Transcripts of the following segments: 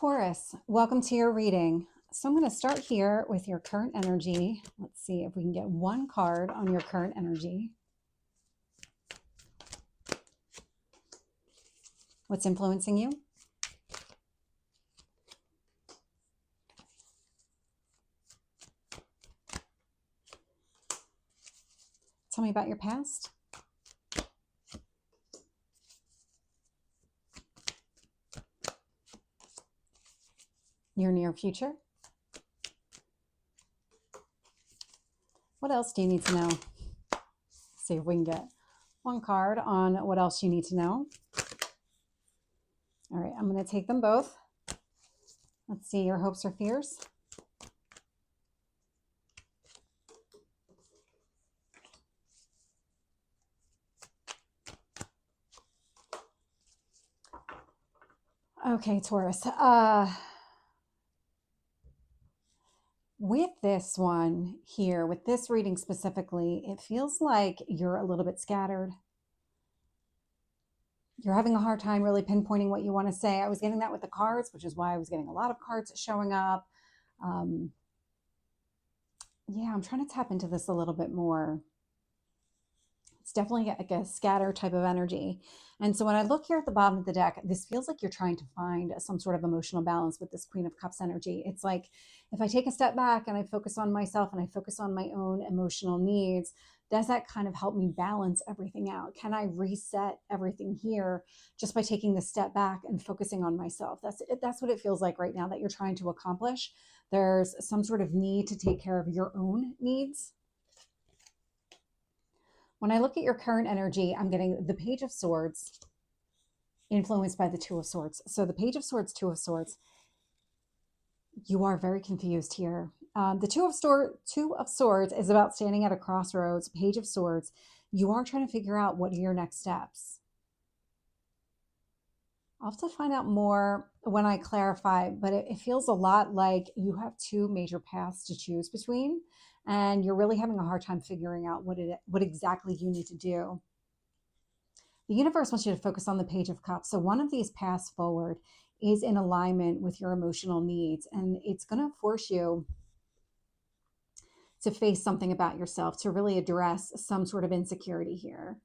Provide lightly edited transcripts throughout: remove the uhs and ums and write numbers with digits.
Taurus, welcome to your reading. So I'm going to start here with your current energy. Let's see if we can get one card on your current energy. What's influencing you? Tell me about your past. Your near future. What else do you need to know? See if we can get one card on what else you need to know. All right, I'm going to take them both. Let's see your hopes or fears. Okay, Taurus. With this one here, with this reading specifically, it feels like you're a little bit scattered. You're having a hard time really pinpointing what you want to say. I was getting that with the cards, which is why I was getting a lot of cards showing up. Yeah, I'm trying to tap into this a little bit more. It's definitely like a scatter type of energy. And so when I look here at the bottom of the deck, this feels like you're trying to find some sort of emotional balance with this Queen of Cups energy. It's like if I take a step back and I focus on myself and I focus on my own emotional needs, does that kind of help me balance everything out? Can I reset everything here just by taking the step back and focusing on myself? That's what it feels like right now that you're trying to accomplish. There's some sort of need to take care of your own needs. When I look at your current energy, I'm getting the Page of Swords influenced by the Two of Swords. So the Page of Swords, Two of Swords, you are very confused here. The Two of Swords is about standing at a crossroads. Page of Swords, you are trying to figure out what are your next steps. I'll have to find out more when I clarify, but it feels a lot like you have two major paths to choose between, and you're really having a hard time figuring out what exactly you need to do. The universe wants you to focus on the Page of Cups. So one of these paths forward is in alignment with your emotional needs, and it's going to force you to face something about yourself, to really address some sort of insecurity here.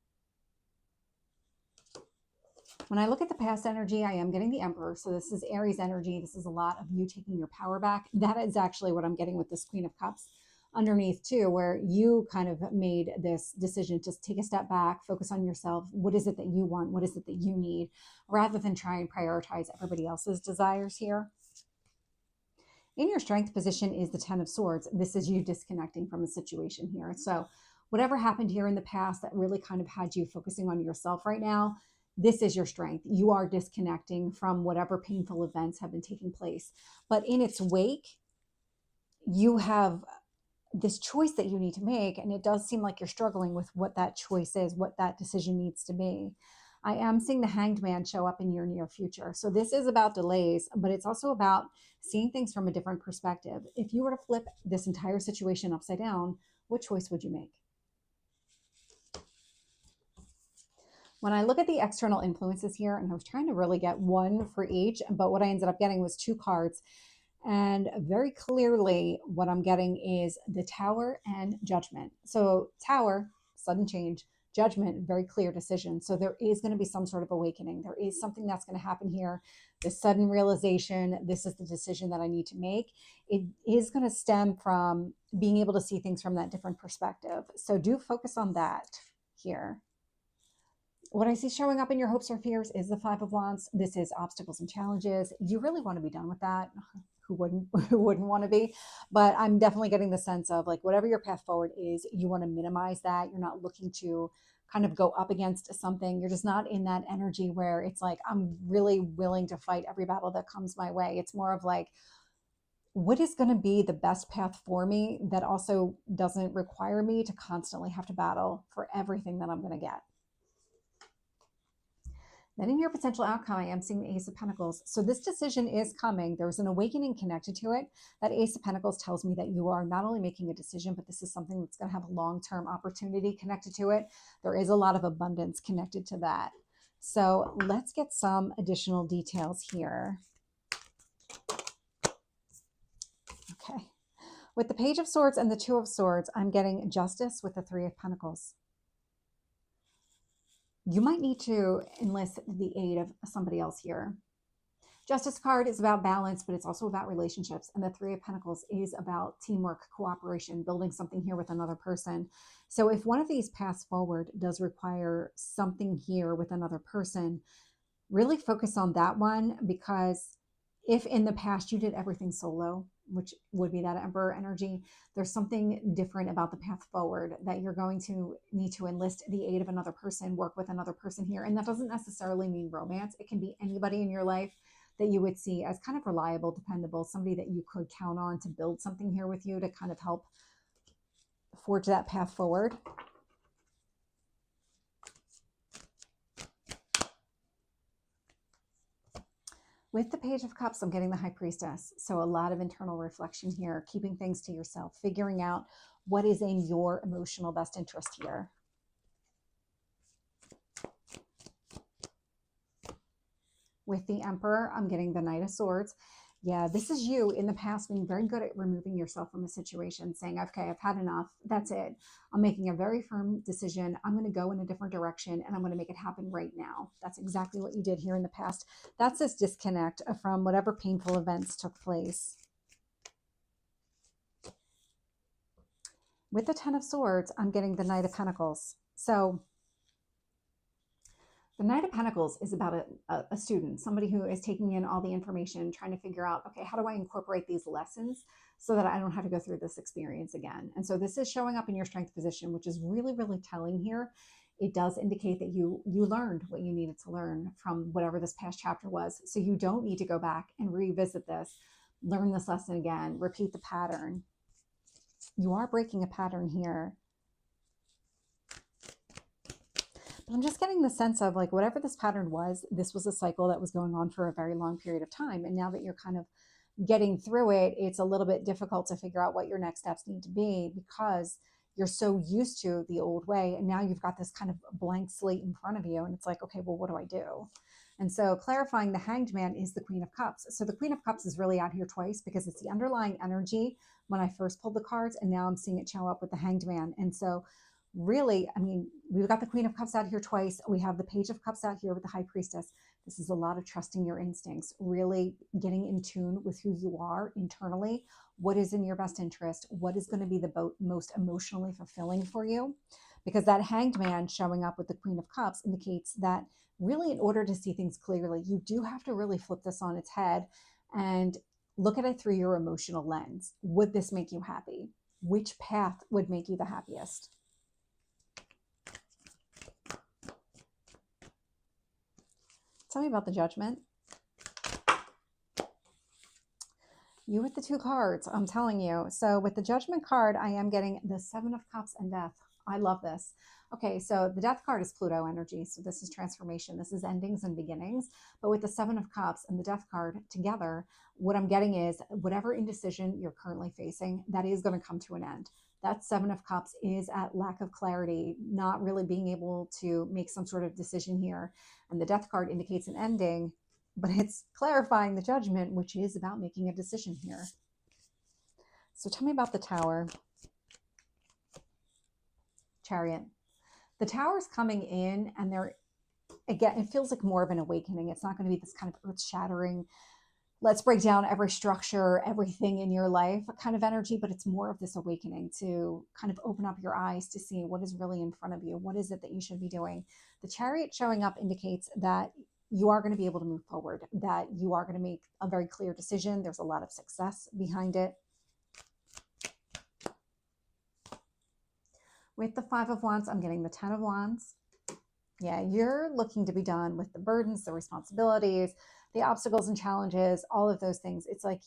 When I look at the past energy, I am getting the Emperor. So this is Aries energy. This is a lot of you taking your power back. That is actually what I'm getting with this Queen of Cups underneath too, where you kind of made this decision to take a step back, focus on yourself. What is it that you want? What is it that you need? Rather than try and prioritize everybody else's desires here. In your strength position is the Ten of Swords. This is you disconnecting from a situation here. So whatever happened here in the past that really kind of had you focusing on yourself right now, this is your strength. You are disconnecting from whatever painful events have been taking place. But in its wake, you have this choice that you need to make. And it does seem like you're struggling with what that choice is, what that decision needs to be. I am seeing the Hanged Man show up in your near future. So this is about delays, but it's also about seeing things from a different perspective. If you were to flip this entire situation upside down, what choice would you make? When I look at the external influences here, and I was trying to really get one for each, but what I ended up getting was two cards. And very clearly what I'm getting is the Tower and Judgment. So Tower, sudden change. Judgment, very clear decision. So there is going to be some sort of awakening. There is something that's going to happen here. This sudden realization, this is the decision that I need to make. It is going to stem from being able to see things from that different perspective. So do focus on that here. What I see showing up in your hopes or fears is the Five of Wands. This is obstacles and challenges. You really want to be done with that. Who wouldn't want to be? But I'm definitely getting the sense of like whatever your path forward is, you want to minimize that. You're not looking to kind of go up against something. You're just not in that energy where it's like, I'm really willing to fight every battle that comes my way. It's more of like, what is going to be the best path for me that also doesn't require me to constantly have to battle for everything that I'm going to get? Then in your potential outcome, I am seeing the Ace of Pentacles. So this decision is coming. There's an awakening connected to it. That Ace of Pentacles tells me that you are not only making a decision, but this is something that's going to have a long-term opportunity connected to it. There is a lot of abundance connected to that. So let's get some additional details here. Okay. With the Page of Swords and the Two of Swords, I'm getting Justice with the Three of Pentacles. You might need to enlist the aid of somebody else here. Justice card is about balance, but it's also about relationships. And the Three of Pentacles is about teamwork, cooperation, building something here with another person. So if one of these paths forward does require something here with another person, really focus on that one, because if in the past you did everything solo, which would be that Emperor energy, there's something different about the path forward that you're going to need to enlist the aid of another person, work with another person here. And that doesn't necessarily mean romance. It can be anybody in your life that you would see as kind of reliable, dependable, somebody that you could count on to build something here with you to kind of help forge that path forward. With the Page of Cups, I'm getting the High Priestess. So a lot of internal reflection here, keeping things to yourself, figuring out what is in your emotional best interest here. With the Emperor, I'm getting the Knight of Swords. Yeah, this is you in the past being very good at removing yourself from a situation, saying, okay, I've had enough. That's it. I'm making a very firm decision. I'm going to go in a different direction and I'm going to make it happen right now. That's exactly what you did here in the past. That's this disconnect from whatever painful events took place. With the Ten of Swords, I'm getting the Knight of Pentacles. So the Knight of Pentacles is about a student, somebody who is taking in all the information, trying to figure out, okay, how do I incorporate these lessons so that I don't have to go through this experience again? And so this is showing up in your strength position, which is really, really telling here. It does indicate that you learned what you needed to learn from whatever this past chapter was. So you don't need to go back and revisit this, learn this lesson again, repeat the pattern. You are breaking a pattern here. But I'm just getting the sense of, like, whatever this pattern was, this was a cycle that was going on for a very long period of time. And now that you're kind of getting through it, it's a little bit difficult to figure out what your next steps need to be, because you're so used to the old way. And now you've got this kind of blank slate in front of you. And it's like, okay, well, what do I do? And so clarifying, the Hanged Man is the Queen of Cups. So the Queen of Cups is really out here twice, because it's the underlying energy when I first pulled the cards. And now I'm seeing it show up with the Hanged Man. And so really, I mean, we've got the Queen of Cups out here twice. We have the Page of Cups out here with the High Priestess. This is a lot of trusting your instincts, really getting in tune with who you are internally, what is in your best interest, what is going to be the most emotionally fulfilling for you. Because that Hanged Man showing up with the Queen of Cups indicates that really, in order to see things clearly, you do have to really flip this on its head and look at it through your emotional lens. Would this make you happy? Which path would make you the happiest? Tell me about the Judgment. You with the two cards, I'm telling you. So with the Judgment card, I am getting the Seven of Cups and Death. I love this. Okay, so the Death card is Pluto energy. So this is transformation. This is endings and beginnings. But with the Seven of Cups and the Death card together, what I'm getting is whatever indecision you're currently facing, that is going to come to an end. That Seven of Cups is at lack of clarity, not really being able to make some sort of decision here. And the Death card indicates an ending, but it's clarifying the Judgment, which is about making a decision here. So tell me about the Tower. Chariot. The Tower's coming in, and again, it feels like more of an awakening. It's not going to be this kind of earth-shattering, let's break down every structure, everything in your life kind of energy, but it's more of this awakening to kind of open up your eyes to see what is really in front of you. What is it that you should be doing? The Chariot showing up indicates that you are going to be able to move forward, that you are going to make a very clear decision. There's a lot of success behind it. With the Five of Wands, I'm getting the Ten of Wands. Yeah, you're looking to be done with the burdens, the responsibilities, the obstacles and challenges, all of those things. It's like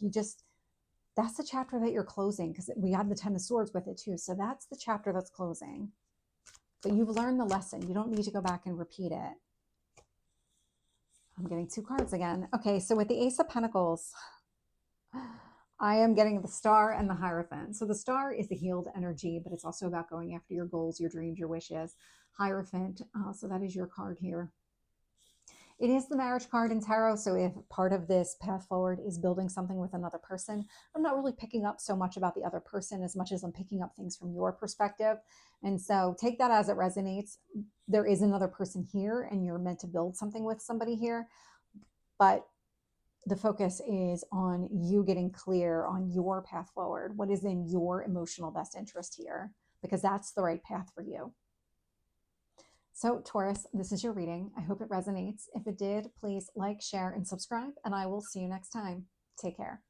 that's the chapter that you're closing, because we had the Ten of Swords with it too. So that's the chapter that's closing. But you've learned the lesson. You don't need to go back and repeat it. I'm getting two cards again. Okay, so with the Ace of Pentacles, I am getting the Star and the Hierophant. So the Star is the healed energy, but it's also about going after your goals, your dreams, your wishes. Hierophant, so that is your card here. It is the marriage card in tarot. So if part of this path forward is building something with another person, I'm not really picking up so much about the other person as much as I'm picking up things from your perspective. And so take that as it resonates. There is another person here and you're meant to build something with somebody here. But the focus is on you getting clear on your path forward. What is in your emotional best interest here? Because that's the right path for you. So Taurus, this is your reading. I hope it resonates. If it did, please like, share, and subscribe, and I will see you next time. Take care.